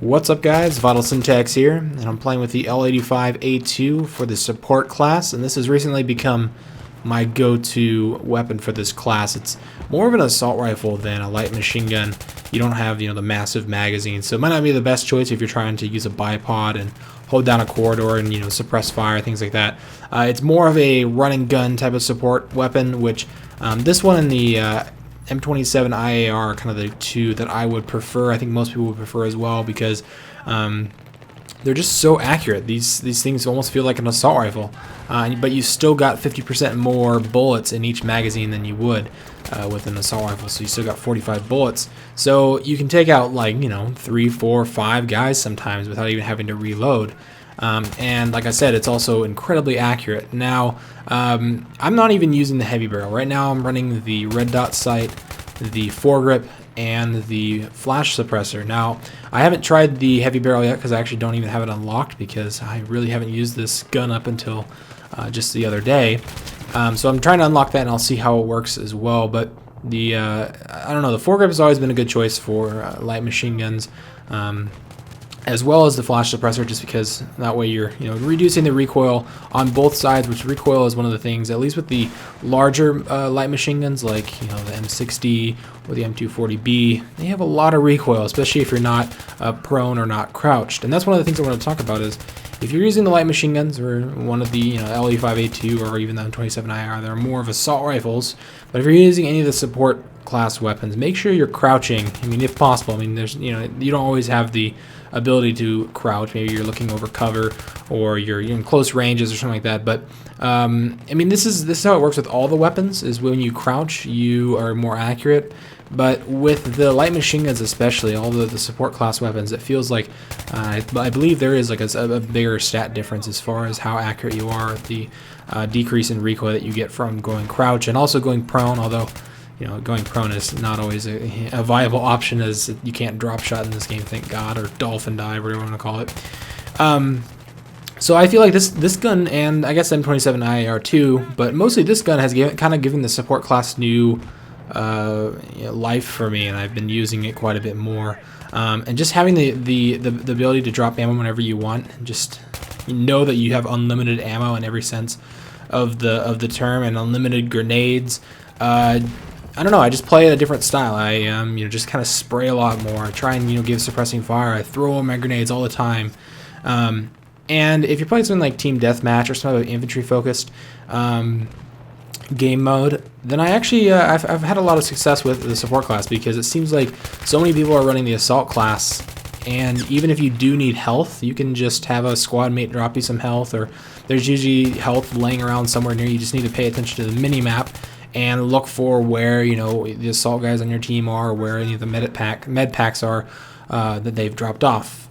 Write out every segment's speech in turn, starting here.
What's up guys, VitalSyntax here, and I'm playing with the L86A2 for the support class, and this has recently become my go-to weapon for this class. It's more of an assault rifle than a light machine gun. You don't have, the massive magazine, so it might not be the best choice if you're trying to use a bipod and hold down a corridor and, suppress fire, things like that. It's more of a run and gun type of support weapon, which this one and the M27 IAR are kind of the two that I would prefer. I think most people would prefer as well because they're just so accurate. These things almost feel like an assault rifle, but you still got 50% more bullets in each magazine than you would with an assault rifle. So you still got 45 bullets. So you can take out 3, 4, 5 guys sometimes without even having to reload. And like I said, it's also incredibly accurate. Now, I'm not even using the heavy barrel. Right now I'm running the red dot sight, the foregrip, and the flash suppressor. Now, I haven't tried the heavy barrel yet because I actually don't even have it unlocked because I really haven't used this gun up until just the other day. So I'm trying to unlock that and I'll see how it works as well. But the, I don't know, the foregrip has always been a good choice for light machine guns. As well as the flash suppressor, just because that way you're reducing the recoil on both sides, which recoil is one of the things, at least with the larger light machine guns like the M60 or the M240B, they have a lot of recoil, especially if you're not prone or not crouched. And that's one of the things I want to talk about is if you're using the light machine guns or one of the L85A2 or even the M27IR, they're more of assault rifles. But if you're using any of the support class weapons, make sure you're crouching. I mean, if possible. I mean, there's you don't always have the ability to crouch. Maybe you're looking over cover or you're in close ranges or something like that. But I mean, this is how it works with all the weapons. Is when you crouch, you are more accurate. But with the light machine guns, especially all the support class weapons, it feels like I believe there is like a bigger stat difference as far as how accurate you are with the decrease in recoil that you get from going crouch and also going prone. Although going prone is not always a viable option, as you can't drop shot in this game, thank God, or dolphin dive, whatever you want to call it. So I feel like this gun, and I guess M27 IAR too, but mostly this gun has kind of given the support class new life for me, and I've been using it quite a bit more. And just having the ability to drop ammo whenever you want, and just know that you have unlimited ammo in every sense of the term, and unlimited grenades. I don't know, I just play a different style. I just kind of spray a lot more. I try and give suppressing fire. I throw my grenades all the time. And if you're playing something like team deathmatch or some other infantry focused game mode, then I actually I've had a lot of success with the support class because it seems like so many people are running the assault class, and even if you do need health, you can just have a squad mate drop you some health, or there's usually health laying around somewhere near you. You just need to pay attention to the mini map and look for where the assault guys on your team are, or where any of the med packs are that they've dropped off.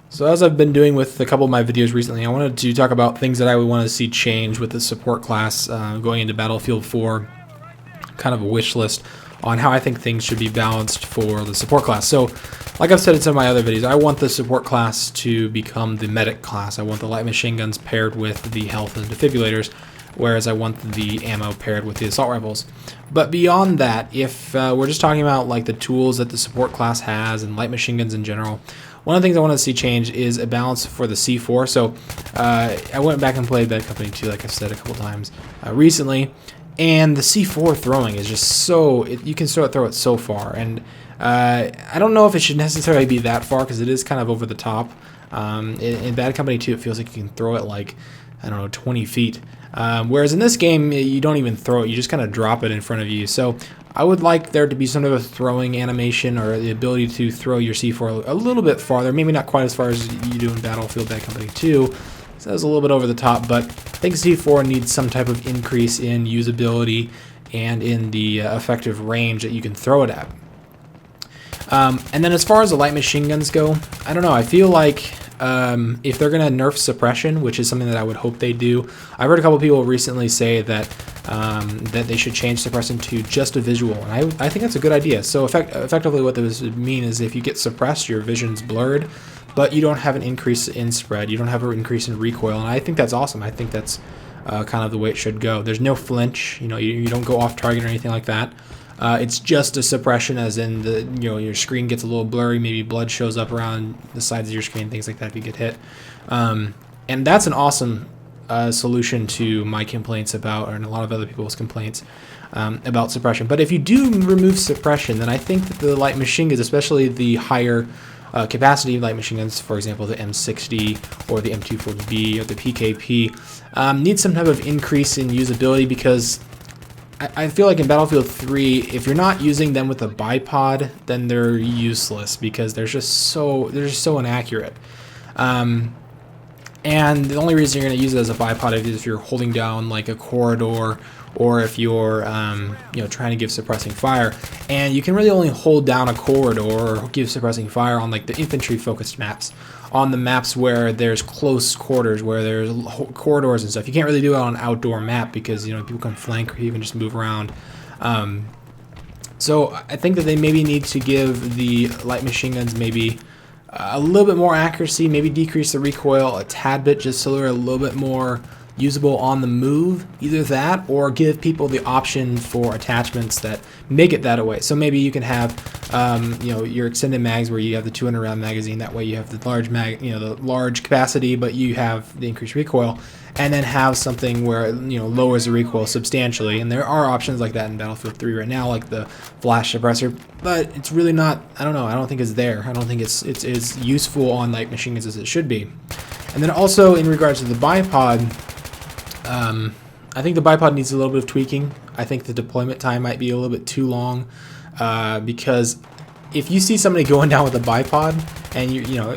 So as I've been doing with a couple of my videos recently, I wanted to talk about things that I would want to see change with the support class going into Battlefield 4, kind of a wish list on how I think things should be balanced for the support class. So like I've said in some of my other videos, I want the support class to become the medic class. I want the light machine guns paired with the health and defibrillators, whereas I want the ammo paired with the assault rifles. But beyond that, if we're just talking about like the tools that the support class has and light machine guns in general, one of the things I want to see change is a balance for the C4. So I went back and played Bad Company 2, like I've said a couple times recently, and the C4 throwing is just so, you can throw it so far, and I don't know if it should necessarily be that far because it is kind of over the top. In Bad Company 2, it feels like you can throw it like, I don't know, 20 feet. Whereas in this game, you don't even throw it, you just kind of drop it in front of you. So I would like there to be some sort of a throwing animation, or the ability to throw your C4 a little bit farther, maybe not quite as far as you do in Battlefield Bad Company 2. So that was a little bit over the top, but I think C4 needs some type of increase in usability and in the effective range that you can throw it at. And then as far as the light machine guns go, I don't know, I feel like if they're going to nerf suppression, which is something that I would hope they do, I've heard a couple people recently say that that they should change suppression to just a visual, and I think that's a good idea. So effectively what this would mean is if you get suppressed, your vision's blurred, but you don't have an increase in spread, you don't have an increase in recoil, and I think that's awesome. I think that's kind of the way it should go. There's no flinch, you don't go off target or anything like that. It's just a suppression, as in your screen gets a little blurry, maybe blood shows up around the sides of your screen, things like that if you get hit. And that's an awesome solution to my complaints about, and a lot of other people's complaints about suppression. But if you do remove suppression, then I think that the light machine guns, especially the higher capacity light machine guns, for example the M60 or the M240B or the PKP, need some type of increase in usability, because I feel like in Battlefield 3, if you're not using them with a bipod, then they're useless, because they're just so inaccurate. And the only reason you're going to use it as a bipod is if you're holding down like a corridor, or if you're trying to give suppressing fire. And you can really only hold down a corridor or give suppressing fire on like the infantry focused maps. On the maps where there's close quarters, where there's corridors and stuff, you can't really do it on an outdoor map, because people can flank or even just move around. So I think that they maybe need to give the light machine guns maybe a little bit more accuracy, maybe decrease the recoil a tad bit, just so they're a little bit more usable on the move. Either that, or give people the option for attachments that make it that way. So maybe you can have your extended mags, where you have the 200 round magazine. That way you have the large the large capacity, but you have the increased recoil. And then have something where it lowers the recoil substantially. And there are options like that in Battlefield 3 right now, like the flash suppressor, but it's really not, I don't think it's there. I don't think it's as useful on light machine guns as it should be. And then also in regards to the bipod, I think the bipod needs a little bit of tweaking. I think the deployment time might be a little bit too long, because if you see somebody going down with a bipod, and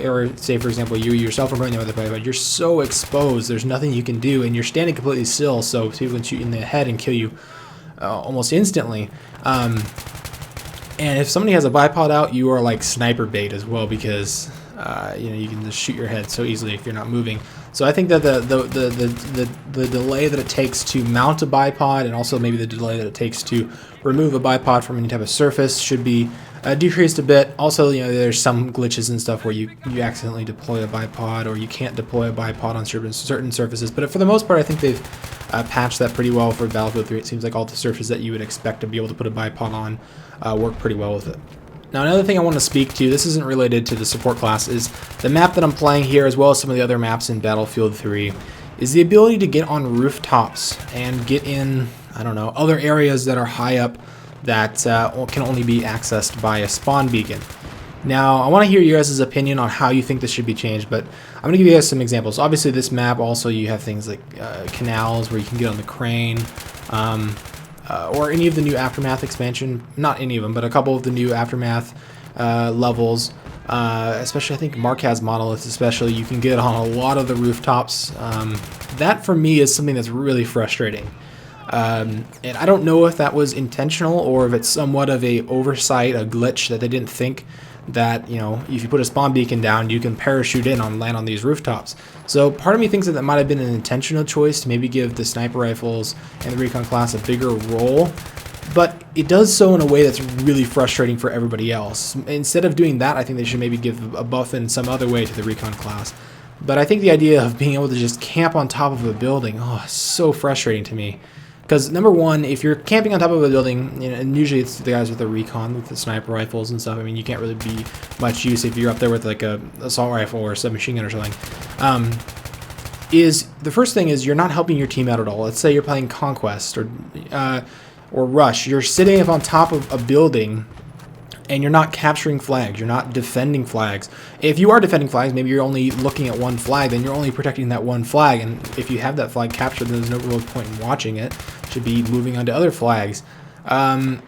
or say for example you yourself are going down with a bipod, you're so exposed, there's nothing you can do, and you're standing completely still, so people can shoot you in the head and kill you almost instantly. And if somebody has a bipod out, you are like sniper bait as well, because you can just shoot your head so easily if you're not moving. So I think that the delay that it takes to mount a bipod, and also maybe the delay that it takes to remove a bipod from any type of surface, should be decreased a bit. Also, there's some glitches and stuff where you accidentally deploy a bipod, or you can't deploy a bipod on certain surfaces. But for the most part, I think they've patched that pretty well for Battlefield 3. It seems like all the surfaces that you would expect to be able to put a bipod on work pretty well with it. Now, another thing I want to speak to, this isn't related to the support class, is the map that I'm playing here, as well as some of the other maps in Battlefield 3, is the ability to get on rooftops and get in, other areas that are high up that can only be accessed by a spawn beacon. Now, I want to hear your guys' opinion on how you think this should be changed, but I'm going to give you guys some examples. Obviously, this map also, you have things like canals where you can get on the crane, or any of the new Aftermath expansion, not any of them, but a couple of the new Aftermath levels, especially I think Marquez Monolith especially, you can get on a lot of the rooftops. That for me is something that's really frustrating. And I don't know if that was intentional, or if it's somewhat of a oversight, a glitch that they didn't think that, if you put a spawn beacon down, you can parachute in and land on these rooftops. So part of me thinks that might have been an intentional choice to maybe give the sniper rifles and the recon class a bigger role, but it does so in a way that's really frustrating for everybody else. Instead of doing that, I think they should maybe give a buff in some other way to the recon class. But I think the idea of being able to just camp on top of a building, is so frustrating to me. Because number one, if you're camping on top of a building, and usually it's the guys with the recon, with the sniper rifles and stuff. I mean, you can't really be much use if you're up there with like a assault rifle or a submachine gun or something. Is the first thing is you're not helping your team out at all. Let's say you're playing Conquest or Rush. You're sitting up on top of a building, and you're not capturing flags, you're not defending flags. If you are defending flags, maybe you're only looking at one flag, then you're only protecting that one flag, and if you have that flag captured, then there's no real point in watching it. Should be moving on to other flags. And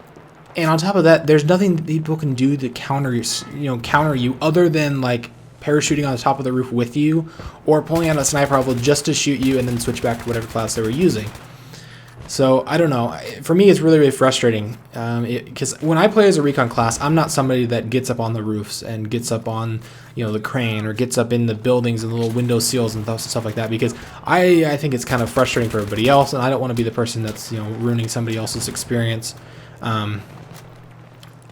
on top of that, there's nothing that people can do to counter you other than like parachuting on the top of the roof with you, or pulling out a sniper rifle just to shoot you and then switch back to whatever class they were using. So, I don't know. For me, it's really, really frustrating. Because when I play as a recon class, I'm not somebody that gets up on the roofs and gets up on, the crane, or gets up in the buildings and the little window seals and stuff like that. Because I think it's kind of frustrating for everybody else, and I don't want to be the person that's, ruining somebody else's experience.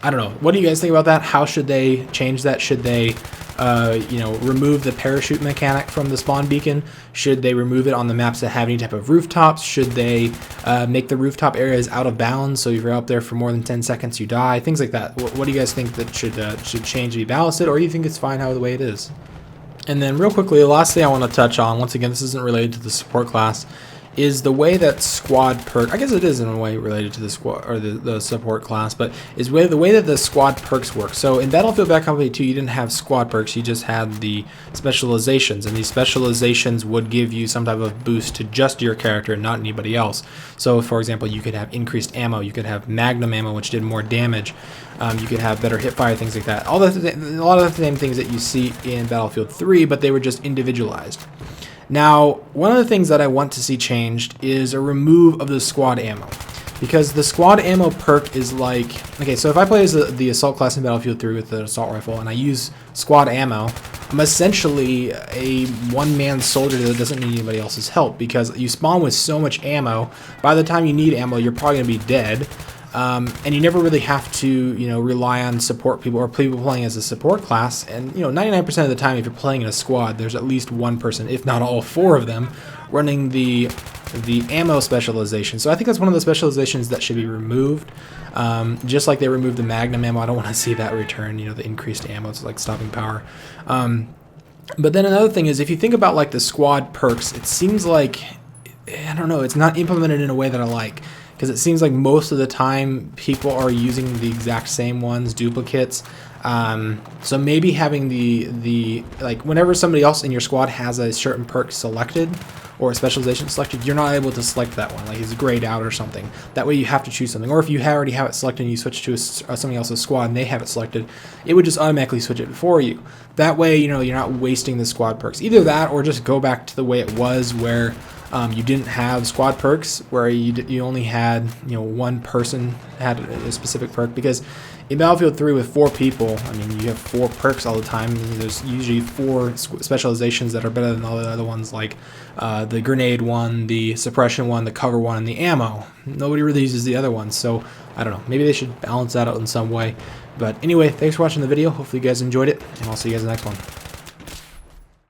I don't know. What do you guys think about that? How should they change that? Should they, you know, remove the parachute mechanic from the spawn beacon? Should they remove it on the maps that have any type of rooftops? Should they make the rooftop areas out of bounds, so if you're up there for more than 10 seconds, you die? Things like that. What do you guys think that should change to be balanced, or do you think it's fine how the way it is? And then real quickly, the last thing I want to touch on, once again, this isn't related to the support class, is the way that squad perk, I guess it is in a way related to the squad or the support class, but is the way that the squad perks work. So in Battlefield Bad Company 2, you didn't have squad perks, you just had the specializations, and these specializations would give you some type of boost to just your character and not anybody else. So for example, you could have increased ammo, you could have magnum ammo, which did more damage, you could have better hipfire, things like that. A lot of the same things that you see in Battlefield 3, but they were just individualized. Now, one of the things that I want to see changed is a remove of the squad ammo, because the squad ammo perk is like, okay, so if I play as the assault class in Battlefield 3 with the assault rifle and I use squad ammo, I'm essentially a one-man soldier that doesn't need anybody else's help, because you spawn with so much ammo. By the time you need ammo, you're probably going to be dead. And you never really have to, you know, rely on support people or people playing as a support class. And, you know, 99% of the time, if you're playing in a squad, there's at least one person, if not all four of them, running the ammo specialization. So I think that's one of the specializations that should be removed. Just like they removed the magnum ammo, I don't want to see that return. You know, the increased ammo, it's like stopping power. But then another thing is, if you think about like the squad perks, it seems like, I don't know, it's not implemented in a way that I like. Because it seems like most of the time people are using the exact same ones, duplicates. So maybe having the like whenever somebody else in your squad has a certain perk selected or a specialization selected, you're not able to select that one, like it's grayed out or something. That way you have to choose something. Or if you already have it selected and you switch to somebody else's squad and they have it selected, it would just automatically switch it for you. That way, you know, you're not wasting the squad perks. Either that or just go back to the way it was where you didn't have squad perks, where you only had, you know, one person had a specific perk. Because in Battlefield 3 with 4 people, I mean, you have 4 perks all the time. There's usually 4 specializations that are better than all the other ones, like the grenade one, the suppression one, the cover one, and the ammo. Nobody really uses the other ones, so I don't know. Maybe they should balance that out in some way. But anyway, thanks for watching the video. Hopefully you guys enjoyed it, and I'll see you guys in the next one.